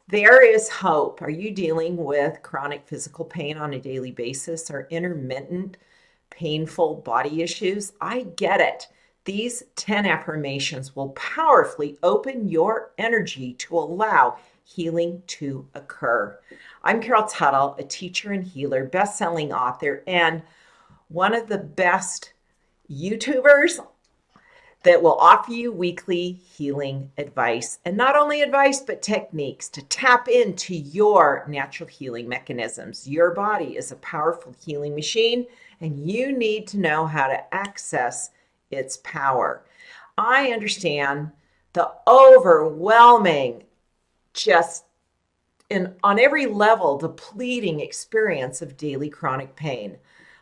There is hope. Are you dealing with chronic physical pain on a daily basis or intermittent painful body issues? I get it. These 10 affirmations will powerfully open your energy to allow healing to occur. I'm Carol Tuttle, a teacher and healer, best-selling author, and one of the best YouTubers that will offer you weekly healing advice. And not only advice, but techniques to tap into your natural healing mechanisms. Your body is a powerful healing machine, and you need to know how to access its power. I understand the overwhelming, just on every level, depleting experience of daily chronic pain.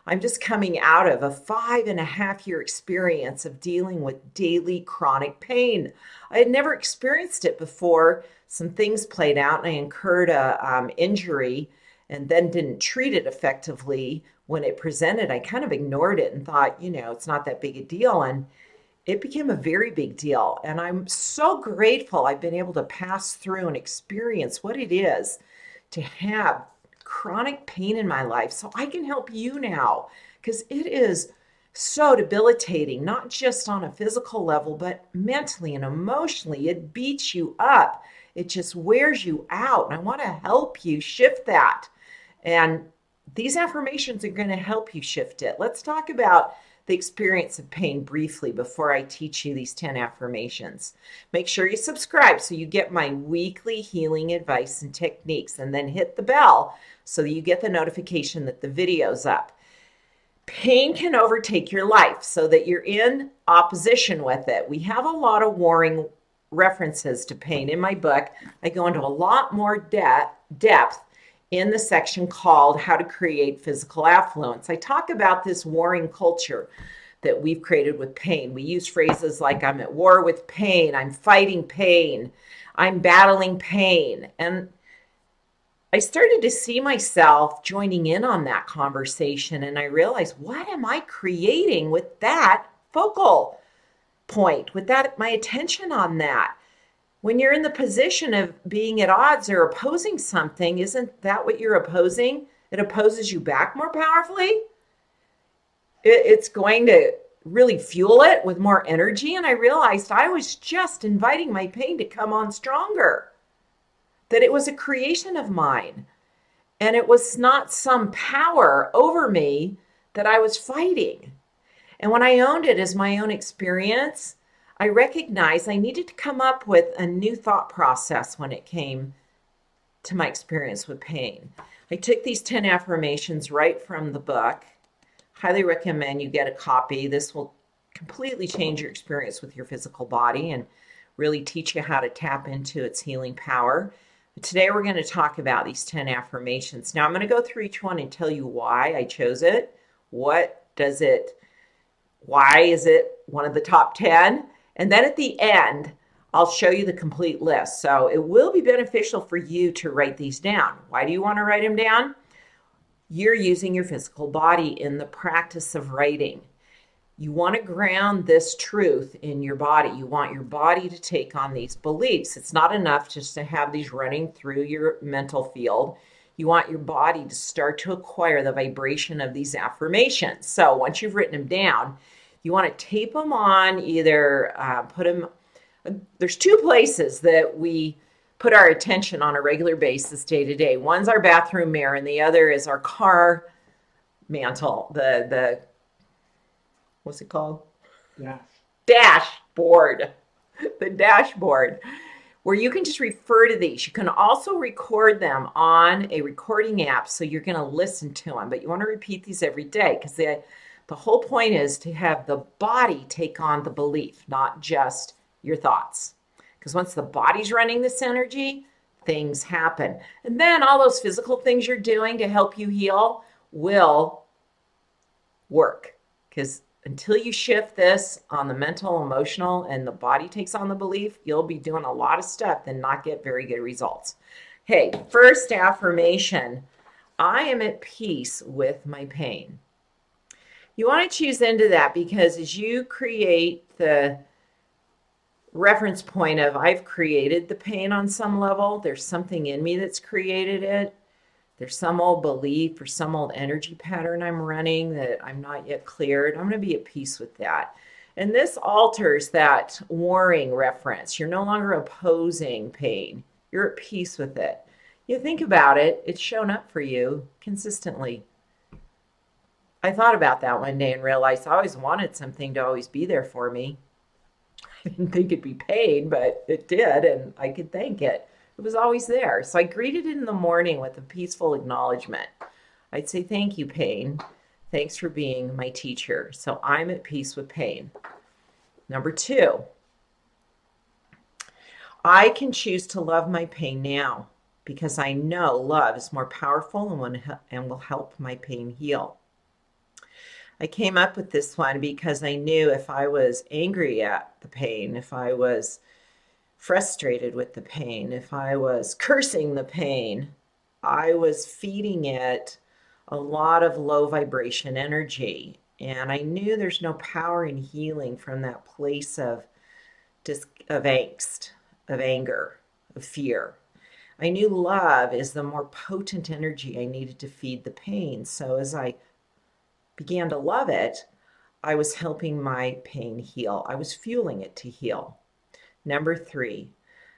I'm just coming out of a 5.5 year experience of dealing with daily chronic pain. I had never experienced it before. Some things played out, and I incurred a injury and then didn't treat it effectively when it presented. I kind of ignored it and thought, it's not that big a deal. And it became a very big deal. And I'm so grateful I've been able to pass through and experience what it is to have chronic pain in my life so I can help you now, because it is so debilitating, not just on a physical level, but mentally and emotionally. It beats you up. It just wears you out. And I want to help you shift that. And these affirmations are going to help you shift it. Let's talk about the experience of pain briefly before I teach you these 10 affirmations. Make sure you subscribe so you get my weekly healing advice and techniques, and then hit the bell so you get the notification that the video's up. Pain can overtake your life so that you're in opposition with it. We have a lot of warring references to pain in my book. I go into a lot more depth in the section called How to Create Physical Affluence. I talk about this warring culture that we've created with pain. We use phrases like, I'm at war with pain, I'm fighting pain, I'm battling pain. And I started to see myself joining in on that conversation, and I realized, what am I creating with that focal point, with that, my attention on that? When you're in the position of being at odds or opposing something, isn't that what you're opposing? It opposes you back more powerfully. It's going to really fuel it with more energy. And I realized I was just inviting my pain to come on stronger, that it was a creation of mine. And it was not some power over me that I was fighting. And when I owned it as my own experience, I recognized I needed to come up with a new thought process when it came to my experience with pain. I took these 10 affirmations right from the book. Highly recommend you get a copy. This will completely change your experience with your physical body and really teach you how to tap into its healing power. But today we're going to talk about these 10 affirmations. Now I'm going to go through each one and tell you why I chose it. Why is it one of the top 10? And then at the end, I'll show you the complete list. So it will be beneficial for you to write these down. Why do you want to write them down? You're using your physical body in the practice of writing. You want to ground this truth in your body. You want your body to take on these beliefs. It's not enough just to have these running through your mental field. You want your body to start to acquire the vibration of these affirmations. So once you've written them down, you want to tape them on, either put them, there's two places that we put our attention on a regular basis day to day. One's our bathroom mirror, and the other is our car mantle, the what's it called? Yeah. Dashboard. The dashboard, where you can just refer to these. You can also record them on a recording app, so you're going to listen to them, but you want to repeat these every day, because the whole point is to have the body take on the belief, not just your thoughts. Because once the body's running this energy, things happen. And then all those physical things you're doing to help you heal will work. Because until you shift this on the mental, emotional, and the body takes on the belief, you'll be doing a lot of stuff and not get very good results. Hey, first affirmation, I am at peace with my pain. You want to choose into that, because as you create the reference point of I've created the pain on some level. There's something in me that's created it. There's some old belief or some old energy pattern I'm running that I'm not yet cleared. I'm going to be at peace with that. And this alters that warring reference. You're no longer opposing pain. You're at peace with it. You think about it, it's shown up for you consistently. I thought about that one day and realized I always wanted something to always be there for me. I didn't think it'd be pain, but it did, and I could thank it. It was always there. So I greeted it in the morning with a peaceful acknowledgement. I'd say, thank you, pain. Thanks for being my teacher. So I'm at peace with pain. Number 2, I can choose to love my pain now because I know love is more powerful and will help my pain heal. I came up with this one because I knew if I was angry at the pain, if I was frustrated with the pain, if I was cursing the pain, I was feeding it a lot of low vibration energy. And I knew there's no power in healing from that place of angst, of anger, of fear. I knew love is the more potent energy I needed to feed the pain. So as I began to love it, I was helping my pain heal. I was fueling it to heal. Number 3,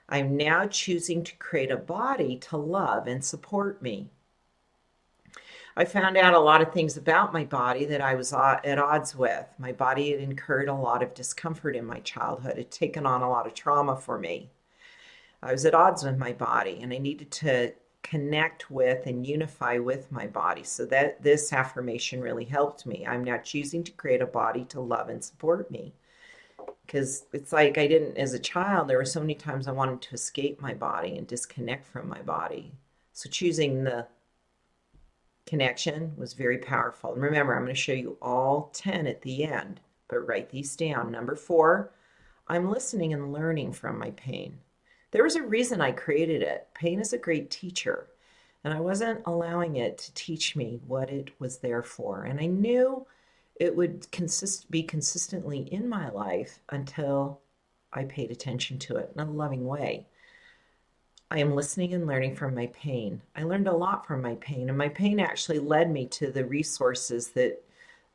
I'm now choosing to create a body to love and support me. I found out a lot of things about my body that I was at odds with. My body had incurred a lot of discomfort in my childhood. It had taken on a lot of trauma for me. I was at odds with my body, and I needed to connect with and unify with my body. So that this affirmation really helped me. I'm now choosing to create a body to love and support me. Because it's like I didn't, as a child, there were so many times I wanted to escape my body and disconnect from my body. So choosing the connection was very powerful. And remember, I'm going to show you all 10 at the end, but write these down. Number 4, I'm listening and learning from my pain. There was a reason I created it. Pain is a great teacher, and I wasn't allowing it to teach me what it was there for. And I knew it would be consistently in my life until I paid attention to it in a loving way. I am listening and learning from my pain. I learned a lot from my pain, and my pain actually led me to the resources that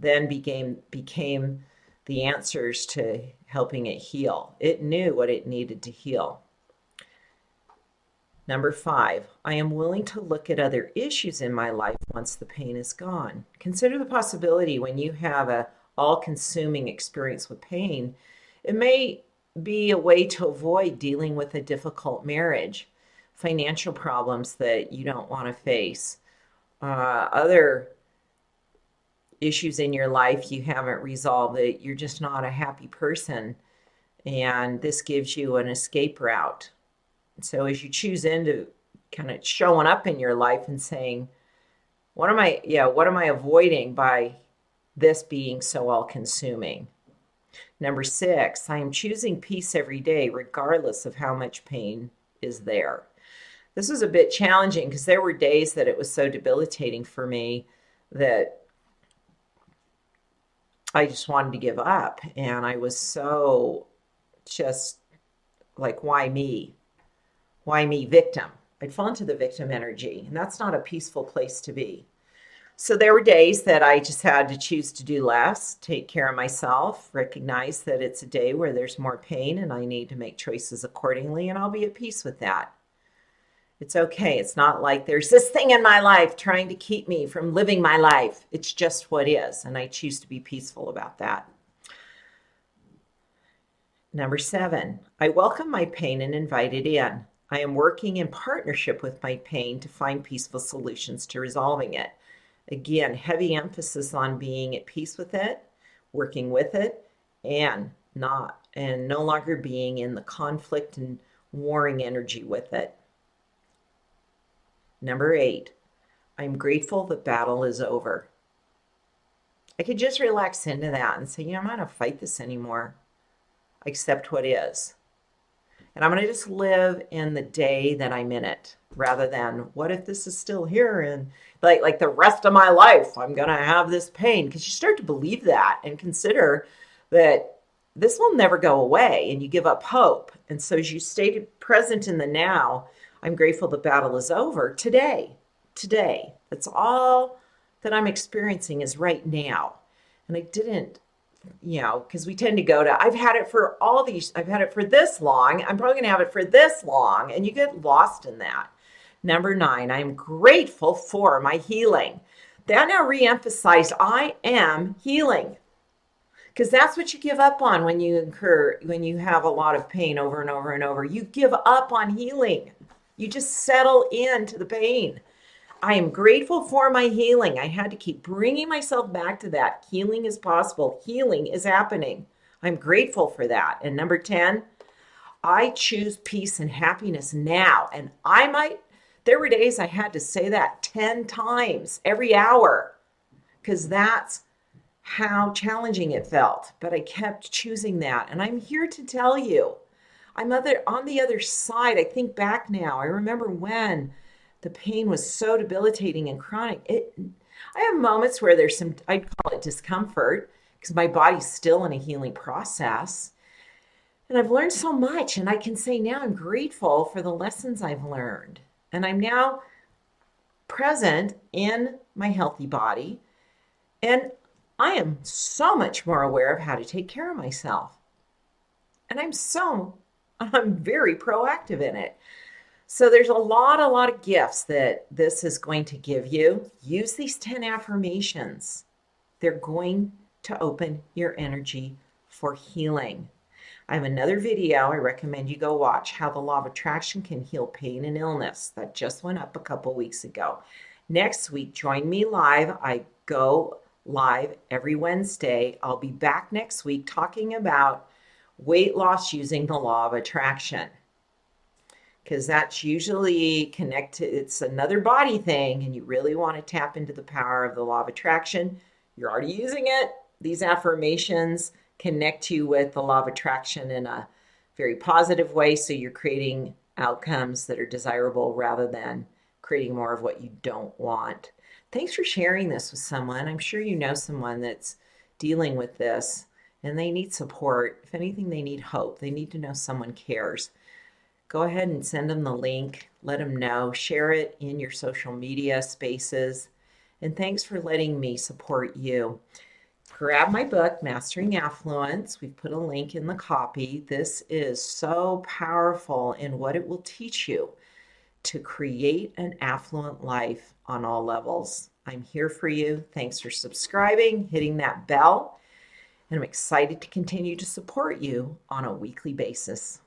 then became the answers to helping it heal. It knew what it needed to heal. Number 5, I am willing to look at other issues in my life once the pain is gone. Consider the possibility when you have an all-consuming experience with pain, it may be a way to avoid dealing with a difficult marriage, financial problems that you don't want to face, other issues in your life you haven't resolved, that you're just not a happy person, and this gives you an escape route. So as you choose into kind of showing up in your life and saying, what am I avoiding by this being so all-consuming? Number 6, I am choosing peace every day, regardless of how much pain is there. This was a bit challenging because there were days that it was so debilitating for me that I just wanted to give up. And I was so just like, why me? Why me, victim? I'd fall into the victim energy, and that's not a peaceful place to be. So there were days that I just had to choose to do less, take care of myself, recognize that it's a day where there's more pain and I need to make choices accordingly, and I'll be at peace with that. It's okay. It's not like there's this thing in my life trying to keep me from living my life. It's just what is, and I choose to be peaceful about that. Number 7, I welcome my pain and invite it in. I am working in partnership with my pain to find peaceful solutions to resolving it. Again, heavy emphasis on being at peace with it, working with it, and no longer being in the conflict and warring energy with it. Number 8, I'm grateful the battle is over. I could just relax into that and say, I'm not going to fight this anymore. I accept what is. And I'm going to just live in the day that I'm in it, rather than what if this is still here and like the rest of my life I'm going to have this pain. Because you start to believe that and consider that this will never go away, and you give up hope. And so as you stay present in the now, I'm grateful the battle is over today. Today. That's all that I'm experiencing is right now. And I didn't, because we tend to go to, I've had it for I've had it for this long. I'm probably going to have it for this long. And you get lost in that. Number 9, I'm grateful for my healing. That now reemphasized, I am healing. Because that's what you give up on when you have a lot of pain over and over and over. You give up on healing. You just settle into the pain. I am grateful for my healing. I had to keep bringing myself back to that. Healing is possible. Healing is happening. I'm grateful for that. And number 10, I choose peace and happiness now. And there were days I had to say that 10 times every hour because that's how challenging it felt. But I kept choosing that. And I'm here to tell you, I'm on the other side. I think back now. I remember when the pain was so debilitating and chronic. I have moments where there's I'd call it discomfort because my body's still in a healing process. And I've learned so much. And I can say now I'm grateful for the lessons I've learned. And I'm now present in my healthy body. And I am so much more aware of how to take care of myself. And I'm very proactive in it. So there's a lot of gifts that this is going to give you. Use these 10 affirmations. They're going to open your energy for healing. I have another video I recommend you go watch, how the law of attraction can heal pain and illness. That just went up a couple weeks ago. Next week, join me live. I go live every Wednesday. I'll be back next week talking about weight loss using the law of attraction. Because that's usually connected, it's another body thing, and you really want to tap into the power of the law of attraction. You're already using it. These affirmations connect you with the law of attraction in a very positive way, so you're creating outcomes that are desirable rather than creating more of what you don't want. Thanks for sharing this with someone. I'm sure you know someone that's dealing with this, and they need support. If anything, they need hope. They need to know someone cares. Go ahead and send them the link. Let them know. Share it in your social media spaces. And thanks for letting me support you. Grab my book, Mastering Affluence. We've put a link in the copy. This is so powerful in what it will teach you to create an affluent life on all levels. I'm here for you. Thanks for subscribing, hitting that bell, and I'm excited to continue to support you on a weekly basis.